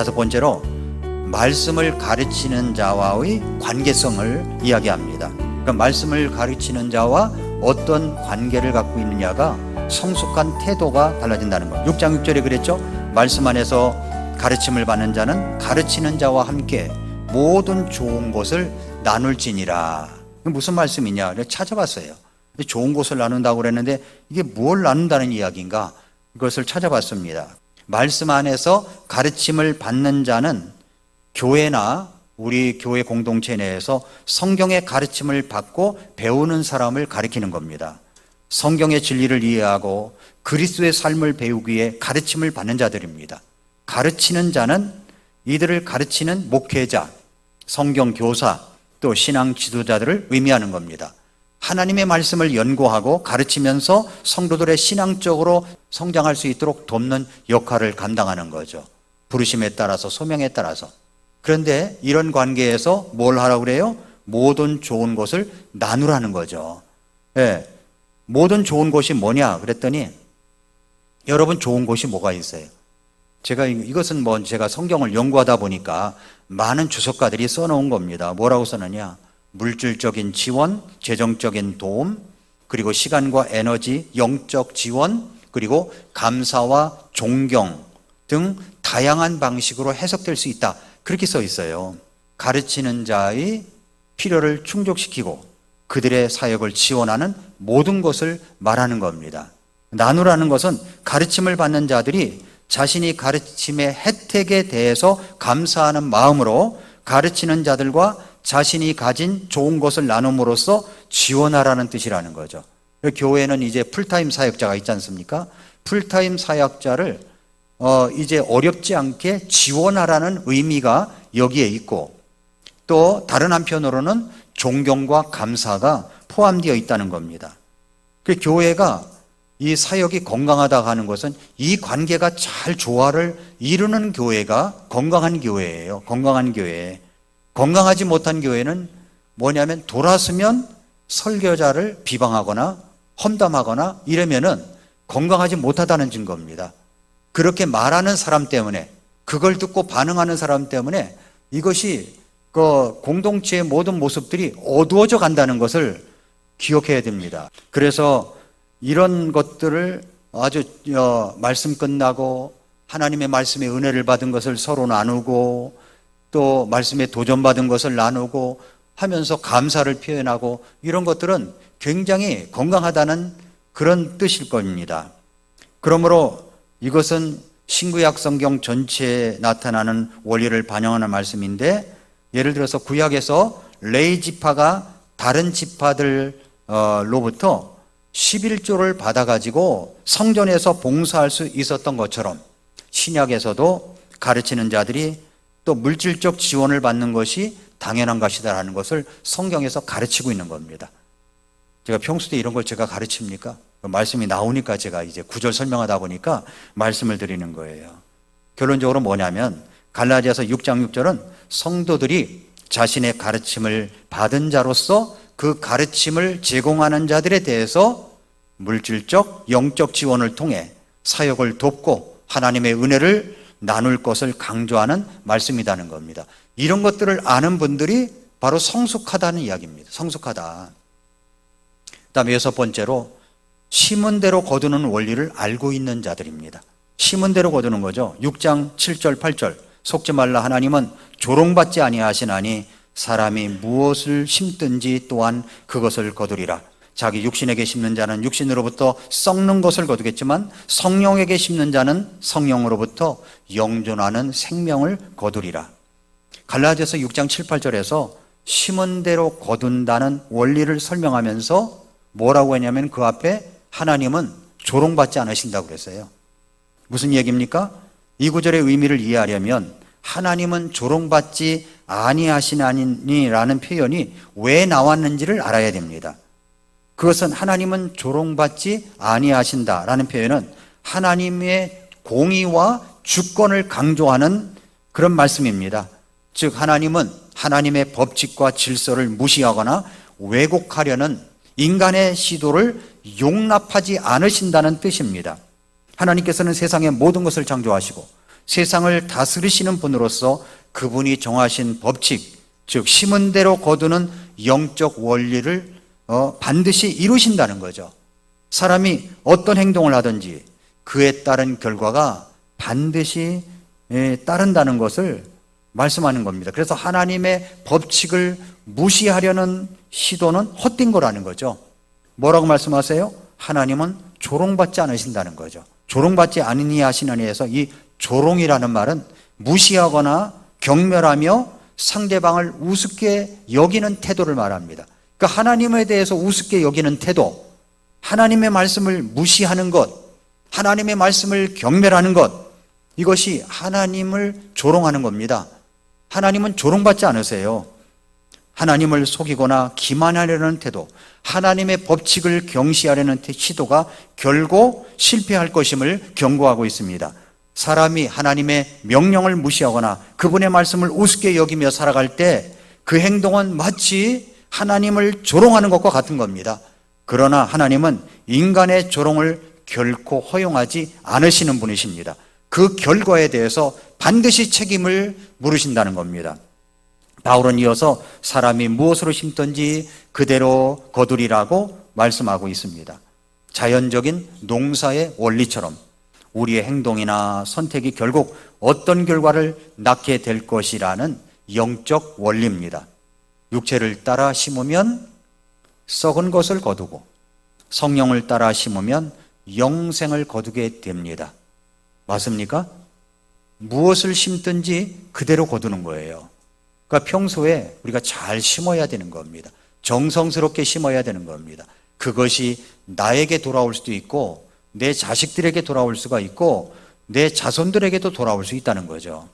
다섯 번째로 말씀을 가르치는 자와의 관계성을 이야기합니다. 그러니까 말씀을 가르치는 자와 어떤 관계를 갖고 있느냐가 성숙한 태도가 달라진다는 거예요. 6장 6절에 그랬죠. 말씀 안에서 가르침을 받는 자는 가르치는 자와 함께 모든 좋은 것을 나눌지니라. 무슨 말씀이냐? 찾아봤어요. 좋은 것을 나눈다고 그랬는데 이게 뭘 나눈다는 이야기인가? 이것을 찾아봤습니다. 말씀 안에서 가르침을 받는 자는 교회나 우리 교회 공동체 내에서 성경의 가르침을 받고 배우는 사람을 가리키는 겁니다. 성경의 진리를 이해하고 그리스도의 삶을 배우기 위해 가르침을 받는 자들입니다. 가르치는 자는 이들을 가르치는 목회자, 성경 교사, 또 신앙 지도자들을 의미하는 겁니다. 하나님의 말씀을 연구하고 가르치면서 성도들의 신앙적으로 성장할 수 있도록 돕는 역할을 감당하는 거죠. 부르심에 따라서, 소명에 따라서. 그런데 이런 관계에서 뭘 하라고 그래요? 모든 좋은 것을 나누라는 거죠. 예. 모든 좋은 것이 뭐냐 그랬더니 여러분 좋은 것이 뭐가 있어요? 이것은 제가 성경을 연구하다 보니까 많은 주석가들이 써놓은 겁니다. 뭐라고 써느냐? 물질적인 지원, 재정적인 도움, 그리고 시간과 에너지, 영적 지원, 그리고 감사와 존경 등 다양한 방식으로 해석될 수 있다. 그렇게 써 있어요. 가르치는 자의 필요를 충족시키고 그들의 사역을 지원하는 모든 것을 말하는 겁니다. 나누라는 것은 가르침을 받는 자들이 자신이 가르침의 혜택에 대해서 감사하는 마음으로 가르치는 자들과 자신이 가진 좋은 것을 나눔으로써 지원하라는 뜻이라는 거죠. 교회는 이제 풀타임 사역자가 있지 않습니까? 풀타임 사역자를 이제 어렵지 않게 지원하라는 의미가 여기에 있고, 또 다른 한편으로는 존경과 감사가 포함되어 있다는 겁니다. 그 교회가 이 사역이 건강하다고 하는 것은 이 관계가 잘 조화를 이루는 교회가 건강한 교회예요. 건강한 교회. 건강하지 못한 교회는 뭐냐면 돌아서면 설교자를 비방하거나 험담하거나 이러면은 건강하지 못하다는 증거입니다. 그렇게 말하는 사람 때문에, 그걸 듣고 반응하는 사람 때문에 이것이 그 공동체의 모든 모습들이 어두워져 간다는 것을 기억해야 됩니다. 그래서 이런 것들을 아주 말씀 끝나고 하나님의 말씀의 은혜를 받은 것을 서로 나누고 또 말씀에 도전받은 것을 나누고 하면서 감사를 표현하고 이런 것들은 굉장히 건강하다는 그런 뜻일 겁니다. 그러므로 이것은 신구약 성경 전체에 나타나는 원리를 반영하는 말씀인데, 예를 들어서 구약에서 레위 지파가 다른 지파들로부터 11조를 받아가지고 성전에서 봉사할 수 있었던 것처럼 신약에서도 가르치는 자들이 또 물질적 지원을 받는 것이 당연한 것이다라는 것을 성경에서 가르치고 있는 겁니다. 제가 평소 때 이런 걸 제가 가르칩니까? 말씀이 나오니까 제가 이제 구절 설명하다 보니까 말씀을 드리는 거예요. 결론적으로 뭐냐면 갈라디아서 6장 6절은 성도들이 자신의 가르침을 받은 자로서 그 가르침을 제공하는 자들에 대해서 물질적, 영적 지원을 통해 사역을 돕고 하나님의 은혜를 나눌 것을 강조하는 말씀이라는 겁니다. 이런 것들을 아는 분들이 바로 성숙하다는 이야기입니다. 성숙하다. 그다음에 여섯 번째로 심은 대로 거두는 원리를 알고 있는 자들입니다. 심은 대로 거두는 거죠. 6장 7절 8절 속지 말라. 하나님은 조롱받지 아니하시나니 사람이 무엇을 심든지 또한 그것을 거두리라. 자기 육신에게 심는 자는 육신으로부터 썩는 것을 거두겠지만 성령에게 심는 자는 성령으로부터 영존하는 생명을 거두리라. 갈라디아서 6장 7, 8절에서 심은 대로 거둔다는 원리를 설명하면서 뭐라고 했냐면 그 앞에 하나님은 조롱받지 않으신다고 그랬어요. 무슨 얘기입니까? 이 구절의 의미를 이해하려면 하나님은 조롱받지 아니하시나니라는 표현이 왜 나왔는지를 알아야 됩니다. 그것은 하나님은 조롱받지 아니하신다라는 표현은 하나님의 공의와 주권을 강조하는 그런 말씀입니다. 즉 하나님은 하나님의 법칙과 질서를 무시하거나 왜곡하려는 인간의 시도를 용납하지 않으신다는 뜻입니다. 하나님께서는 세상의 모든 것을 창조하시고 세상을 다스리시는 분으로서 그분이 정하신 법칙, 즉 심은 대로 거두는 영적 원리를 반드시 이루신다는 거죠. 사람이 어떤 행동을 하든지 그에 따른 결과가 반드시 따른다는 것을 말씀하는 겁니다. 그래서 하나님의 법칙을 무시하려는 시도는 헛된 거라는 거죠. 뭐라고 말씀하세요? 하나님은 조롱받지 않으신다는 거죠. 조롱받지 아니하시느니에서 이 조롱이라는 말은 무시하거나 경멸하며 상대방을 우습게 여기는 태도를 말합니다. 그러니까 하나님에 대해서 우습게 여기는 태도, 하나님의 말씀을 무시하는 것, 하나님의 말씀을 경멸하는 것, 이것이 하나님을 조롱하는 겁니다. 하나님은 조롱받지 않으세요. 하나님을 속이거나 기만하려는 태도, 하나님의 법칙을 경시하려는 시도가 결국 실패할 것임을 경고하고 있습니다. 사람이 하나님의 명령을 무시하거나 그분의 말씀을 우습게 여기며 살아갈 때 그 행동은 마치 하나님을 조롱하는 것과 같은 겁니다. 그러나 하나님은 인간의 조롱을 결코 허용하지 않으시는 분이십니다. 그 결과에 대해서 반드시 책임을 물으신다는 겁니다. 바울은 이어서 사람이 무엇으로 심든지 그대로 거두리라고 말씀하고 있습니다. 자연적인 농사의 원리처럼 우리의 행동이나 선택이 결국 어떤 결과를 낳게 될 것이라는 영적 원리입니다. 육체를 따라 심으면 썩은 것을 거두고 성령을 따라 심으면 영생을 거두게 됩니다. 맞습니까? 무엇을 심든지 그대로 거두는 거예요. 그러니까 평소에 우리가 잘 심어야 되는 겁니다. 정성스럽게 심어야 되는 겁니다. 그것이 나에게 돌아올 수도 있고 내 자식들에게 돌아올 수가 있고 내 자손들에게도 돌아올 수 있다는 거죠.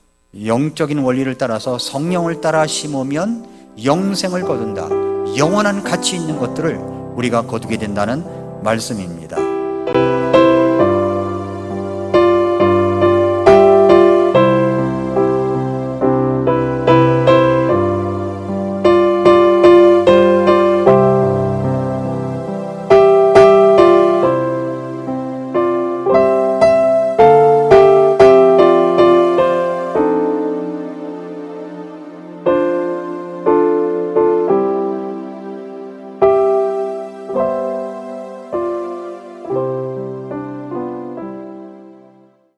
영적인 원리를 따라서 성령을 따라 심으면 영생을 거둔다. 영원한 가치 있는 것들을 우리가 거두게 된다는 말씀입니다.